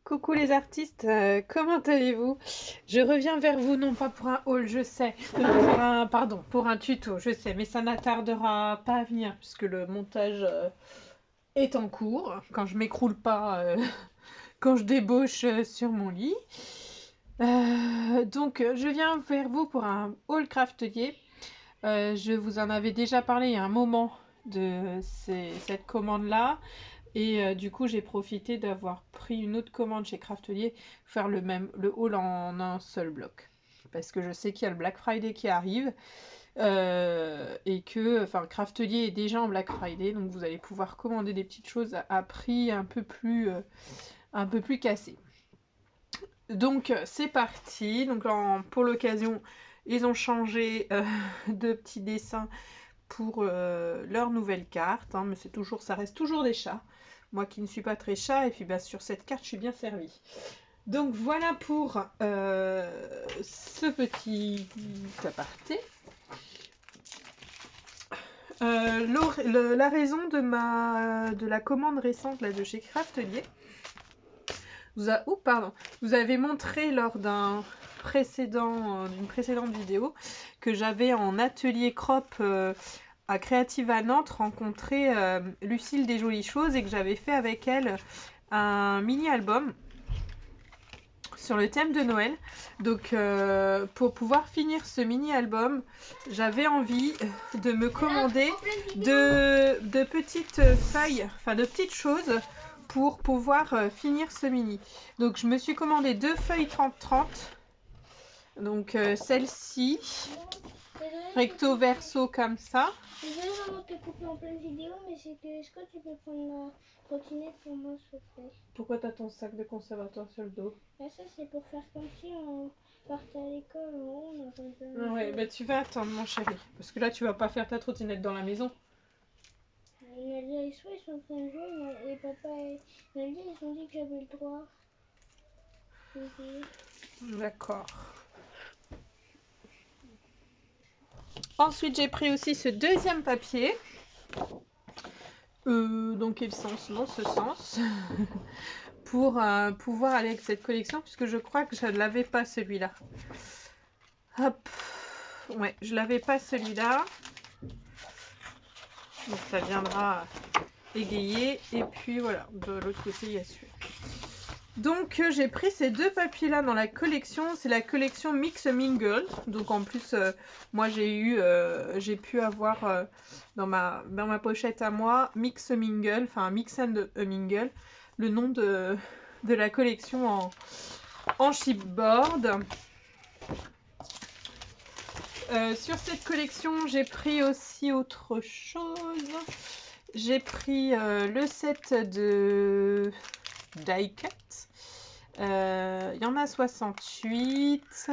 Coucou les artistes, comment allez-vous? Je reviens vers vous non pas pour un haul, je sais, pour un tuto, je sais, mais ça n'attardera pas à venir puisque le montage est en cours, quand je m'écroule pas, quand je débauche sur mon lit. Donc je viens vers vous pour un haul craftelier. Je vous en avais déjà parlé il y a un moment de cette commande-là. Et du coup, j'ai profité d'avoir pris une autre commande chez Craftelier, faire le haul en un seul bloc. Parce que je sais qu'il y a le Black Friday qui arrive et que Craftelier est déjà en Black Friday, donc vous allez pouvoir commander des petites choses à prix un peu plus cassé. Donc c'est parti. Donc pour l'occasion, ils ont changé de petits dessins pour leur nouvelle carte, hein, mais ça reste toujours des chats. Moi qui ne suis pas très chat, et puis sur cette carte, je suis bien servie. Donc voilà pour ce petit aparté. La raison de la commande récente là, de chez Craftelier, vous avez montré lors d'une précédente vidéo que j'avais en atelier crop à Créative à Nantes rencontré Lucille des Jolies Choses et que j'avais fait avec elle un mini-album sur le thème de Noël. Donc pour pouvoir finir ce mini-album, j'avais envie de me commander de petites feuilles, de petites choses pour pouvoir finir ce mini. Donc je me suis commandé 2 feuilles 30-30. Donc celle-ci, recto verso comme ça. Désolée maman de te couper en pleine vidéo, mais c'est que est-ce que tu peux prendre la trottinette pour moi s'il te plaît? Pourquoi t'as ton sac de conservatoire sur le dos? Ça c'est pour faire comme si on partait à l'école en haut, on aurait besoin. Ah ouais, tu vas attendre mon chéri, parce que là tu vas pas faire ta trottinette dans la maison. Nadia et Soi ils sont en train de jouer et papa et Nadia ils ont dit que j'avais le droit. D'accord. Ensuite j'ai pris aussi ce deuxième papier. Dans quel sens? Dans ce sens. Pour pouvoir aller avec cette collection, puisque je crois que je ne l'avais pas celui-là. Hop. Ouais, je l'avais pas celui-là. Donc ça viendra égayer. Et puis voilà, de l'autre côté il y a celui-là. Donc j'ai pris ces deux papiers là dans la collection, c'est la collection Mix Mingle. Donc en plus moi j'ai pu avoir dans ma pochette à moi Mix Mingle, Mix and Mingle, le nom de la collection en chipboard. Sur cette collection j'ai pris aussi autre chose. J'ai pris le set de die-cut. Il y en a 68.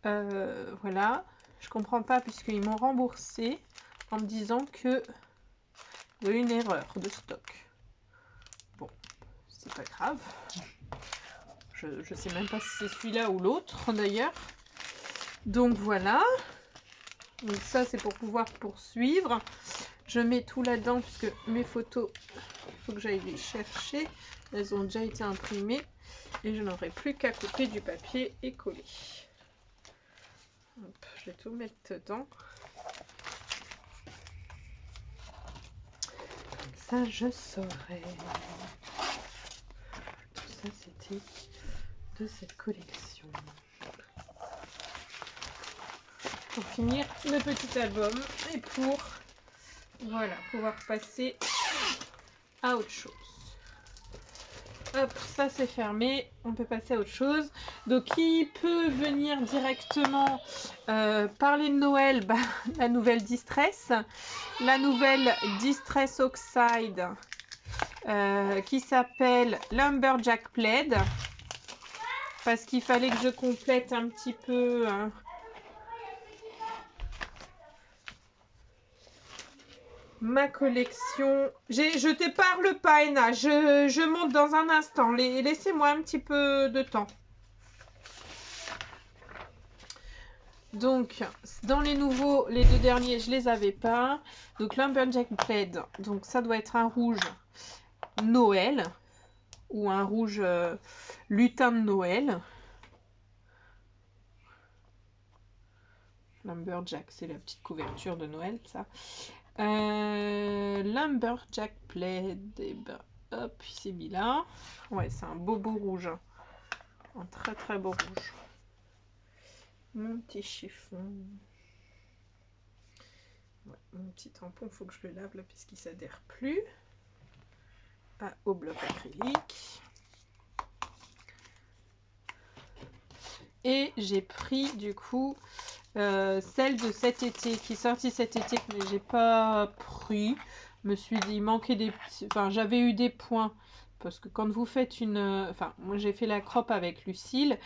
Voilà. Je comprends pas puisqu'ils m'ont remboursé en me disant que il y a eu une erreur de stock. Bon, c'est pas grave. Je sais même pas si c'est celui-là ou l'autre d'ailleurs. Donc voilà. Donc ça c'est pour pouvoir poursuivre. Je mets tout là-dedans puisque mes photos, il faut que j'aille les chercher. Elles ont déjà été imprimées. Et je n'aurai plus qu'à couper du papier et coller. Hop, je vais tout mettre dedans. Comme ça, je saurai. Tout ça, c'était de cette collection. Pour finir le petit album et pour pouvoir passer à autre chose. Hop, ça c'est fermé, on peut passer à autre chose. Donc qui peut venir directement parler de Noël? La nouvelle Distress. La nouvelle Distress Oxide qui s'appelle Lumberjack Plaid. Parce qu'il fallait que je complète un petit peu... ma collection. Je te parle pas, Ena. Je monte dans un instant. Laissez-moi un petit peu de temps. Donc, dans les nouveaux, les deux derniers, je les avais pas. Donc, Lumberjack Plaid. Donc, ça doit être un rouge Noël. ou un rouge lutin de Noël. Lumberjack, c'est la petite couverture de Noël, ça. Lumberjack Plaid, et ben, hop, c'est mis là. Ouais, c'est un beau rouge. Un très beau rouge. Mon petit chiffon. Ouais, mon petit tampon, il faut que je le lave là puisqu'il s'adhère plus. Au bloc acrylique. Et j'ai pris du coup celle de cet été qui est sortie cet été que j'ai pas pris. Je me suis dit il manquait des petits... Enfin j'avais eu des points parce que quand vous faites une... Enfin moi j'ai fait la crop avec Lucille.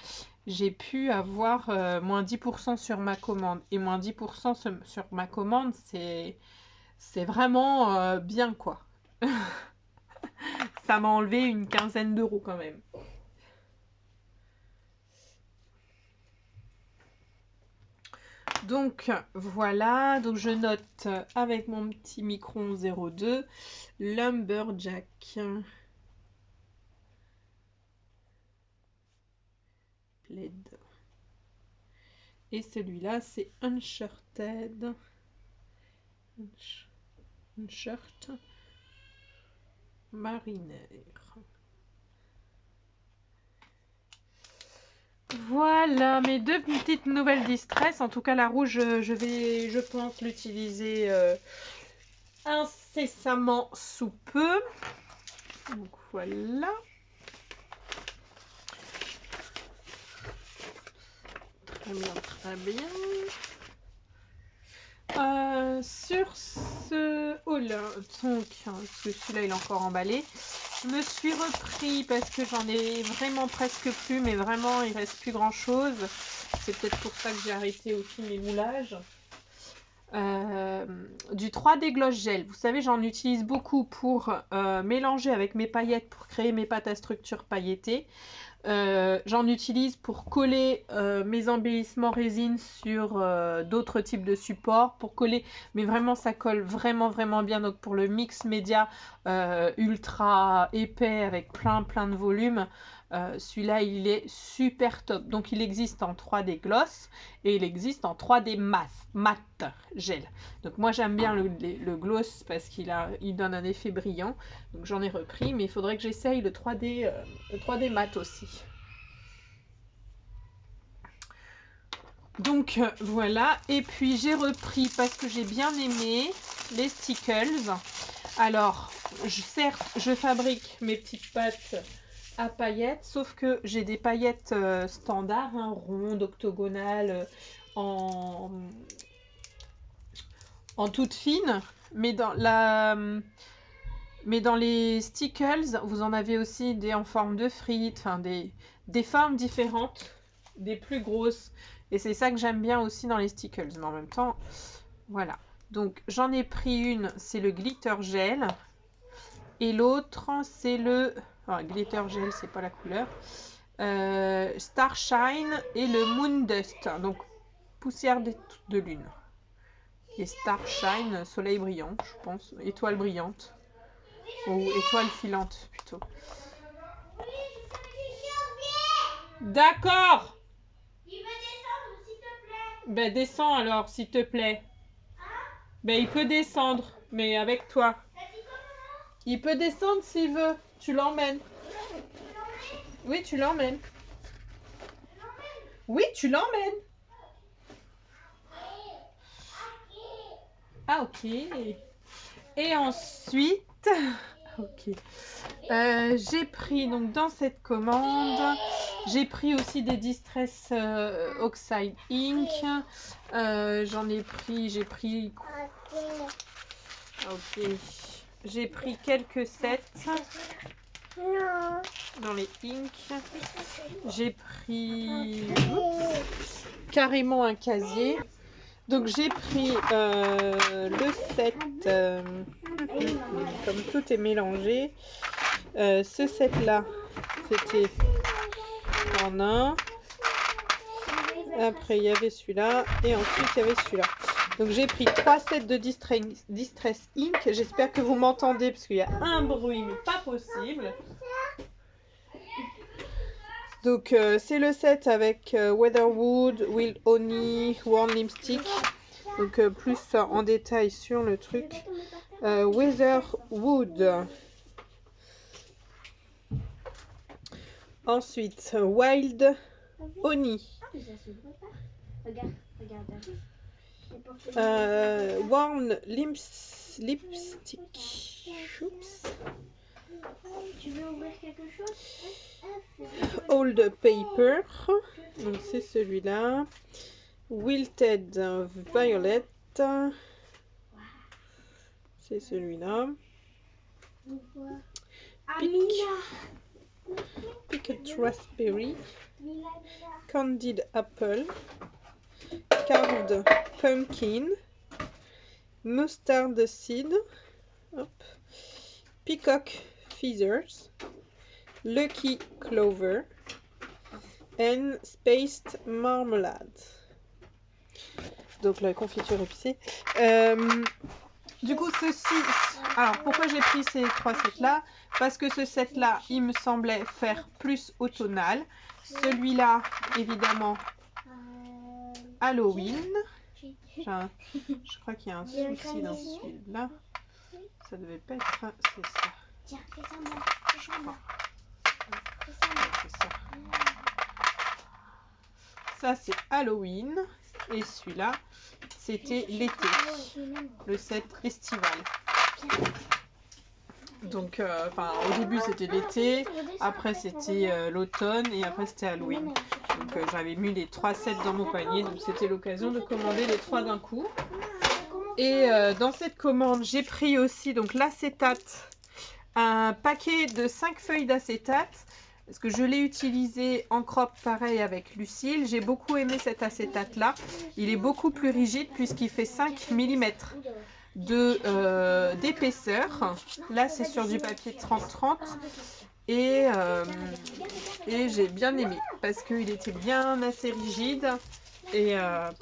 J'ai pu avoir moins 10% sur ma commande. Et moins 10% sur ma commande c'est vraiment bien quoi. Ça m'a enlevé une quinzaine d'euros quand même. Donc voilà, donc je note avec mon petit micron 02 Lumberjack. Plaid. Et celui-là c'est Uncharted. Unshirt marinaire. Voilà mes deux petites nouvelles distress. En tout cas la rouge je pense l'utiliser incessamment sous peu. Donc voilà. Très bien. Sur ce haul, donc celui-là il est encore emballé. Je me suis repris parce que j'en ai vraiment presque plus, mais vraiment il reste plus grand chose. C'est peut-être pour ça que j'ai arrêté aussi mes moulages. Du 3D Gloss Gel. Vous savez, j'en utilise beaucoup pour mélanger avec mes paillettes pour créer mes pâtes à structure pailletées. J'en utilise pour coller mes embellissements résine sur d'autres types de supports pour coller, mais vraiment ça colle vraiment bien. Donc pour le mix média ultra épais avec plein de volume, celui-là il est super top. Donc il existe en 3D gloss et il existe en 3D mat gel. Donc moi j'aime bien le gloss parce qu'il donne un effet brillant. Donc j'en ai repris, mais il faudrait que j'essaye le 3D mat aussi. Donc voilà, et puis j'ai repris parce que j'ai bien aimé les Stickles. Alors certes je fabrique mes petites pâtes à paillettes, sauf que j'ai des paillettes standards, hein, rondes, octogonales, en toute fine, mais dans les Stickles, vous en avez aussi des en forme de frites, enfin des formes différentes, des plus grosses. Et c'est ça que j'aime bien aussi dans les Stickles. Mais en même temps, voilà. Donc j'en ai pris une, c'est le Glitter Gel. Et l'autre, c'est le... Enfin, Glitter Gel, c'est pas la couleur. Starshine et le Moon Dust. Donc poussière de lune. Et Starshine, soleil brillant, je pense. Étoile brillante. Ou étoile filante, plutôt. D'accord. Il veut descendre, s'il te plaît. Ben descends alors, s'il te plaît. Ben il peut descendre, mais avec toi. Il peut descendre s'il veut. Tu l'emmènes. Oui, tu l'emmènes. Oui, tu l'emmènes. Ah, ok. Et ensuite... Ok. J'ai pris, donc dans cette commande, j'ai pris aussi des Distress Oxide Ink. J'ai pris... Ok. J'ai pris quelques sets dans les inks. J'ai pris carrément un casier. Donc j'ai pris le set, comme tout est mélangé, ce set là c'était en un, après il y avait celui-là et ensuite il y avait celui-là. Donc j'ai pris 3 sets de Distress Ink, j'espère que vous m'entendez parce qu'il y a un bruit mais pas possible. Donc c'est le set avec Weatherwood, Wild Honey, Warm Lipstick. Donc plus en détail sur le truc. Weatherwood. Ensuite, Wild Honey. Warm Lipstick. Oups. Tu veux ouvrir quelque chose? Old Paper. Donc c'est celui-là. Wilted Violet. C'est celui-là. Picked Raspberry. Candied Apple. Carved Pumpkin. Mustard Seed. Hop. Peacock Feathers. Lucky Clover. And Spaced Marmalade. Donc la confiture épicée. Du coup, ceci... Alors, pourquoi j'ai pris ces 3 sets-là? Parce que ce set-là, il me semblait faire plus automnal. Celui-là, évidemment, Halloween. Je crois qu'il y a un souci dans celui-là. Ça devait pas être... C'est ça. Tiens, fais ça moi. Je crois. C'est ça. Ça, c'est Halloween. Et celui-là, c'était l'été. Le set estival. Donc, au début, c'était l'été. Après, c'était l'automne. Et après, c'était Halloween. Donc, j'avais mis les 3 sets dans mon panier. Donc, c'était l'occasion de commander les 3 d'un coup. Et dans cette commande, j'ai pris aussi donc l'acétate. Un paquet de 5 feuilles d'acétate. Parce que je l'ai utilisé en crop pareil avec Lucille. J'ai beaucoup aimé cet acétate là. Il est beaucoup plus rigide puisqu'il fait 5 mm d'épaisseur. Là c'est sur du papier 30-30. Et j'ai bien aimé parce qu'il était bien assez rigide. Et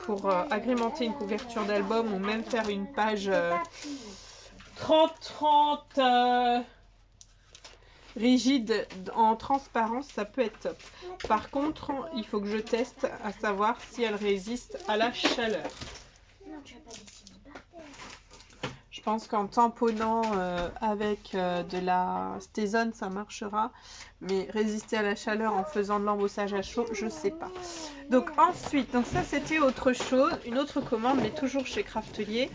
pour agrémenter une couverture d'album ou même faire une page 30-30... rigide en transparence, ça peut être top. Par contre, il faut que je teste à savoir si elle résiste à la chaleur. Je pense qu'en tamponnant avec de la Stézone, ça marchera. Mais résister à la chaleur en faisant de l'embossage à chaud, je sais pas. Donc ensuite, donc ça c'était autre chose, une autre commande, mais toujours chez Craftelier.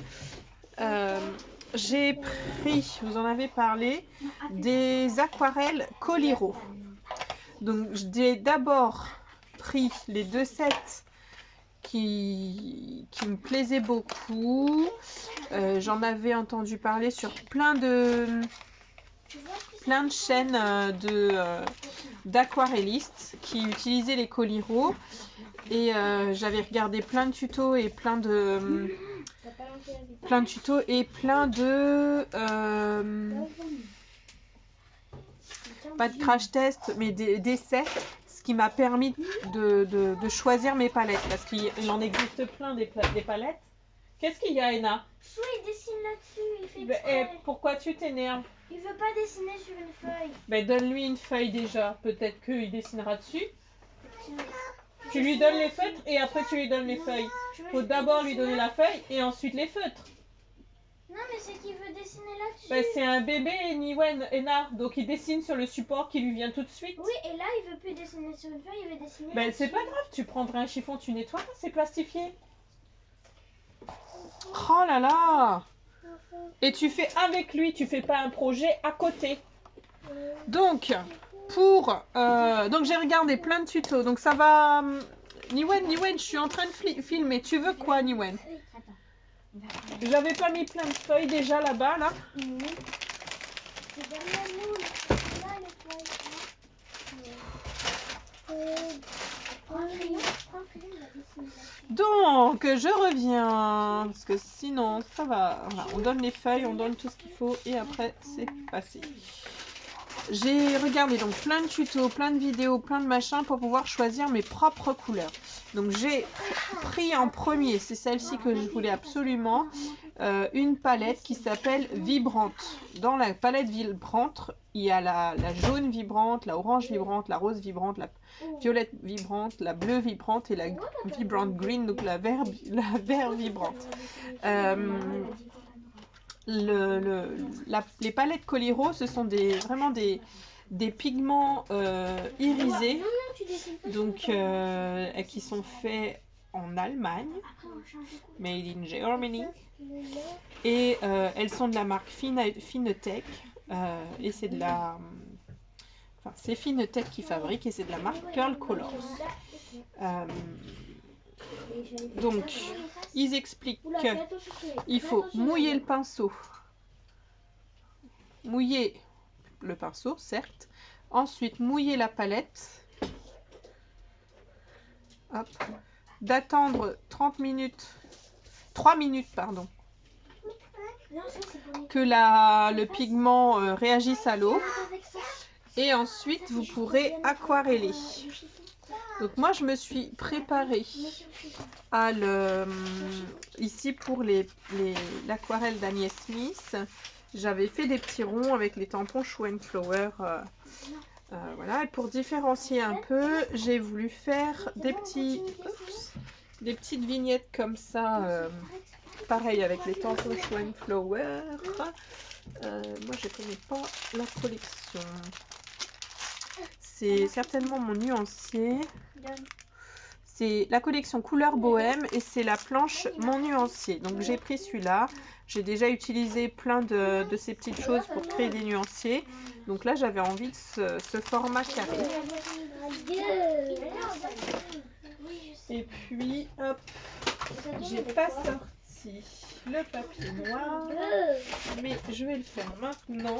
J'ai pris, vous en avez parlé, des aquarelles Coliro. Donc j'ai d'abord pris les 2 sets qui me plaisaient beaucoup. J'en avais entendu parler sur plein de chaînes d'aquarellistes qui utilisaient les Coliro. Et j'avais regardé plein de tutos et plein de pas de crash test mais d'essais, ce qui m'a permis de choisir mes palettes parce qu'il en existe plein des palettes. Qu'est-ce qu'il y a, Ena? Soit il dessine là-dessus, il fait exprès. Pourquoi tu t'énerves? Il veut pas dessiner sur une feuille. Donne-lui une feuille déjà, peut-être qu'il dessinera dessus. Tu lui donnes les feutres et après tu lui donnes les feuilles. Faut d'abord lui donner la feuille et ensuite les feutres. Non mais c'est qu'il veut dessiner là-dessus. C'est un bébé Niwen, Ena, donc il dessine sur le support qui lui vient tout de suite. Oui, et là il veut plus dessiner sur une feuille, il veut dessiner c'est pas grave, tu prendras un chiffon, tu nettoies, c'est plastifié. Oh là là! Et tu fais avec lui, tu fais pas un projet à côté. Donc, donc j'ai regardé plein de tutos, donc ça va... Niwen, je suis en train de filmer, tu veux quoi Niwen? J'avais pas mis plein de feuilles déjà là-bas, là. Donc, je reviens, parce que sinon, ça va. Voilà, on donne les feuilles, on donne tout ce qu'il faut, et après, c'est passé. J'ai regardé donc plein de tutos, plein de vidéos, plein de machins pour pouvoir choisir mes propres couleurs. Donc j'ai pris en premier, c'est celle-ci que je voulais absolument, une palette qui s'appelle Vibrante. Dans la palette Vibrante, il y a la jaune vibrante, la orange vibrante, la rose vibrante, la violette vibrante, la bleue vibrante et la vibrant green, donc la vert vibrante. Les palettes Coliro, ce sont vraiment des pigments irisés, donc qui sont faits en Allemagne, made in Germany, et elles sont de la marque Finetec, et c'est de la... Enfin, c'est Finetec qui fabrique et c'est de la marque Pearl Colors. Donc, ils expliquent qu'il faut mouiller le pinceau. Mouiller le pinceau, certes. Ensuite, mouiller la palette. Hop. D'attendre 3 minutes, pardon, que le pigment réagisse à l'eau. Et ensuite, vous pourrez aquareller. Donc moi, je me suis préparée à ici pour l'aquarelle d'Agnès Smith. J'avais fait des petits ronds avec les tampons Show and Flower. Voilà. Et pour différencier un peu, j'ai voulu faire des petites vignettes comme ça. Pareil avec les tampons Show and Flower. Moi, je ne connais pas la collection. C'est certainement mon nuancier. C'est la collection Couleur Bohème et c'est la planche Mon Nuancier. Donc j'ai pris celui-là. J'ai déjà utilisé plein de ces petites choses pour créer des nuanciers. Donc là j'avais envie de ce format carré. Et puis hop, j'ai pas sorti le papier noir, mais je vais le faire maintenant.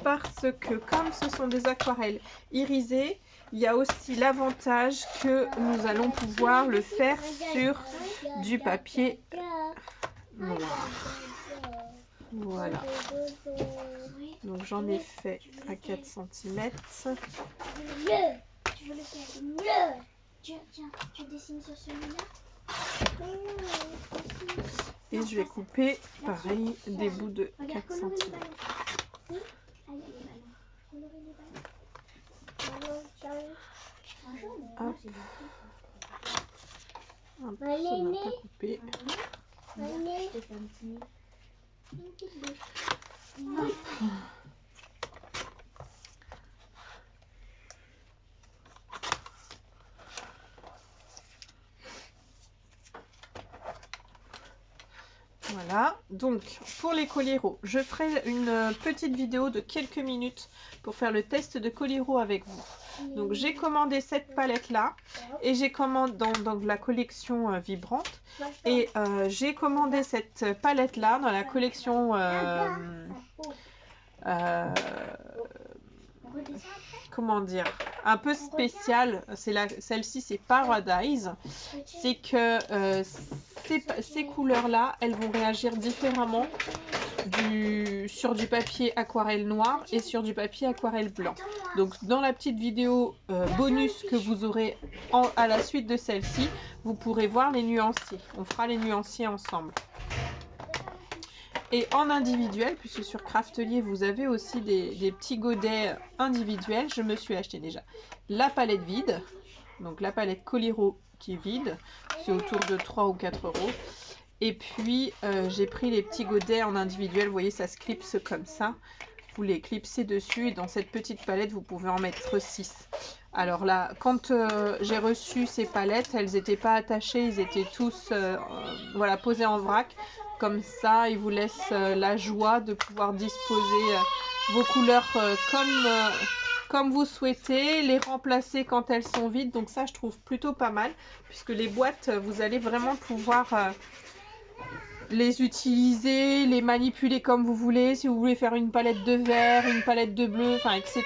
Parce que comme ce sont des aquarelles irisées, il y a aussi l'avantage que nous allons pouvoir le faire sur du papier noir. Voilà. Donc j'en ai fait à 4 cm. Tu veux le faire bleu? Tiens, tu dessines sur celui-là. Et je vais couper, pareil, des bouts de 4 cm. Hop. Hop, ça n'a pas coupé. Hop. Voilà, donc pour les Coliro, je ferai une petite vidéo de quelques minutes pour faire le test de Coliro avec vous. Donc j'ai commandé cette palette là et j'ai commandé dans la collection Vibrante et j'ai commandé cette palette là dans la collection comment dire, un peu spéciale. Celle-ci c'est Paradise. C'est que ces couleurs là elles vont réagir différemment sur du papier aquarelle noir et sur du papier aquarelle blanc. Donc dans la petite vidéo bonus que vous aurez à la suite de celle-ci, vous pourrez voir les nuanciers. On fera les nuanciers ensemble. Et en individuel, puisque sur Craftelier vous avez aussi des petits godets individuels, je me suis acheté déjà la palette vide, donc la palette Coliro qui est vide, c'est autour de 3 ou 4 euros. Et puis j'ai pris les petits godets en individuel, vous voyez ça se clipse comme ça, vous les clipsez dessus et dans cette petite palette vous pouvez en mettre 6. Alors là, quand j'ai reçu ces palettes, elles n'étaient pas attachées, ils étaient tous voilà, posés en vrac. Comme ça, ils vous laissent la joie de pouvoir disposer vos couleurs comme vous souhaitez, les remplacer quand elles sont vides. Donc ça, je trouve plutôt pas mal, puisque les boîtes, vous allez vraiment pouvoir les utiliser, les manipuler comme vous voulez. Si vous voulez faire une palette de vert, une palette de bleu, enfin, etc.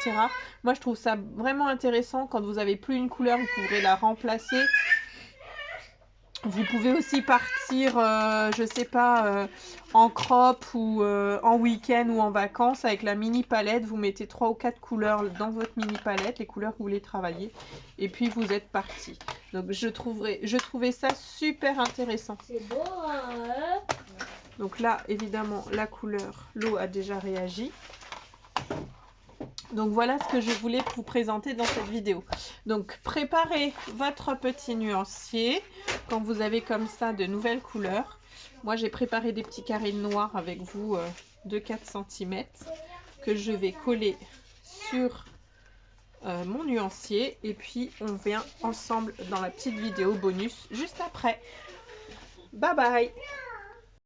Moi, je trouve ça vraiment intéressant. Quand vous n'avez plus une couleur, vous pourrez la remplacer Vous pouvez aussi partir, je sais pas, en crop ou en week-end ou en vacances avec la mini palette. Vous mettez 3 ou 4 couleurs dans votre mini palette, les couleurs que vous voulez travailler. Et puis vous êtes parti. Donc je trouvais ça super intéressant. C'est beau, hein? Donc là, évidemment, la couleur, l'eau a déjà réagi. Donc voilà ce que je voulais vous présenter dans cette vidéo. Donc préparez votre petit nuancier quand vous avez comme ça de nouvelles couleurs. Moi j'ai préparé des petits carrés noirs avec vous de 4 cm que je vais coller sur mon nuancier. Et puis on vient ensemble dans la petite vidéo bonus juste après. Bye bye!